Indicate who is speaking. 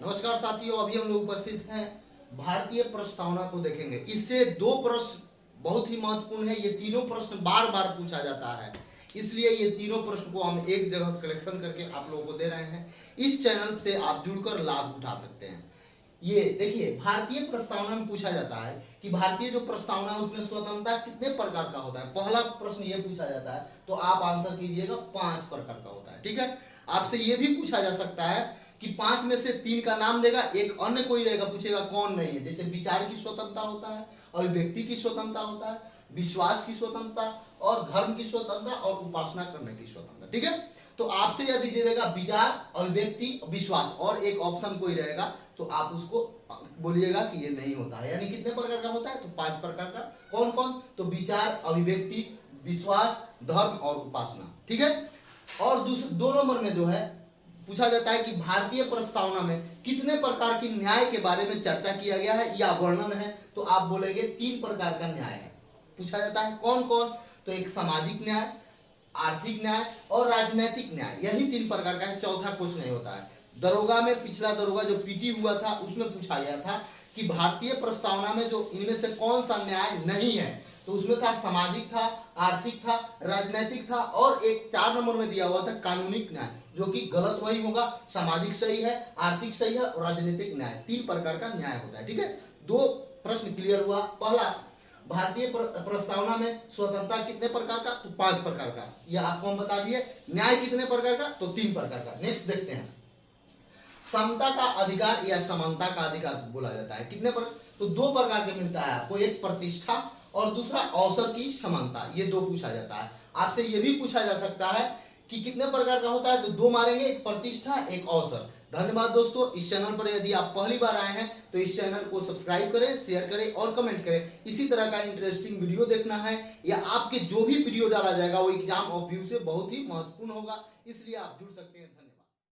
Speaker 1: नमस्कार साथियों, अभी हम लोग उपस्थित हैं भारतीय प्रस्तावना को देखेंगे। इससे दो प्रश्न बहुत ही महत्वपूर्ण है। ये तीनों प्रश्न बार बार पूछा जाता है, इसलिए ये तीनों प्रश्न को हम एक जगह कलेक्शन करके आप लोगों को दे रहे हैं। इस चैनल से आप जुड़कर लाभ उठा सकते हैं। ये देखिए, भारतीय प्रस्तावना में पूछा जाता है कि भारतीय जो प्रस्तावना है उसमें स्वतंत्रता कितने प्रकार का होता है। पहला प्रश्न ये पूछा जाता है, तो आप आंसर कीजिएगा 5 प्रकार का होता है। ठीक है, आपसे ये भी पूछा जा सकता है कि 5 में से 3 का नाम देगा, एक अन्य कोई रहेगा, पूछेगा कौन नहीं है। जैसे विचार की स्वतंत्रता होता है, अभिव्यक्ति की स्वतंत्रता होता है, विश्वास की स्वतंत्रता और धर्म की स्वतंत्रता और उपासना करने की स्वतंत्रता। ठीक है, तो आपसे यदि दे देगा विचार, अभिव्यक्ति, विश्वास और एक ऑप्शन कोई रहेगा, तो आप उसको बोलिएगा कि ये नहीं होता है। यानी कितने प्रकार का होता है, तो 5 प्रकार का। कौन कौन, तो विचार, अभिव्यक्ति, विश्वास, धर्म और उपासना। ठीक है, और दो नंबर में जो है पूछा जाता है कि भारतीय प्रस्तावना में कितने प्रकार की न्याय के बारे में चर्चा किया गया है या वर्णन है, तो आप बोलेंगे 3 प्रकार का न्याय है। पूछा जाता है कौन कौन, तो एक सामाजिक न्याय, आर्थिक न्याय और राजनीतिक न्याय। यही 3 प्रकार का है, चौथा कुछ नहीं होता है। दरोगा में, पिछला दरोगा जो पीटी हुआ था उसमें पूछा गया था कि भारतीय प्रस्तावना में जो इनमें से कौन सा न्याय नहीं है, तो उसमें था सामाजिक था, आर्थिक था, राजनीतिक था और एक 4 नंबर में दिया हुआ था कानूनिक न्याय, जो कि गलत वही होगा। सामाजिक सही है, आर्थिक सही है और राजनीतिक न्याय, 3 प्रकार का न्याय होता है। ठीक है, 2 प्रश्न क्लियर हुआ। पहला, भारतीय प्रस्तावना में स्वतंत्रता कितने प्रकार का, तो 5 प्रकार का, यह आपको हम बता दिए। न्याय कितने प्रकार का, तो 3 प्रकार का। नेक्स्ट देखते हैं, समता का अधिकार या समानता का अधिकार बोला जाता है कितने पर, तो 2 प्रकार के मिलता है आपको, एक प्रतिष्ठा और दूसरा अवसर की समानता। ये 2 पूछा जाता है। आपसे ये भी पूछा जा सकता है कि कितने प्रकार का होता है, तो 2 मारेंगे, एक प्रतिष्ठा, एक अवसर। धन्यवाद दोस्तों। इस चैनल पर यदि आप पहली बार आए हैं तो इस चैनल को सब्सक्राइब करें, शेयर करें और कमेंट करें। इसी तरह का इंटरेस्टिंग वीडियो देखना है या आपके जो भी वीडियो डाला जाएगा वो एग्जाम ऑफ व्यू से बहुत ही महत्वपूर्ण होगा, इसलिए आप जुड़ सकते हैं।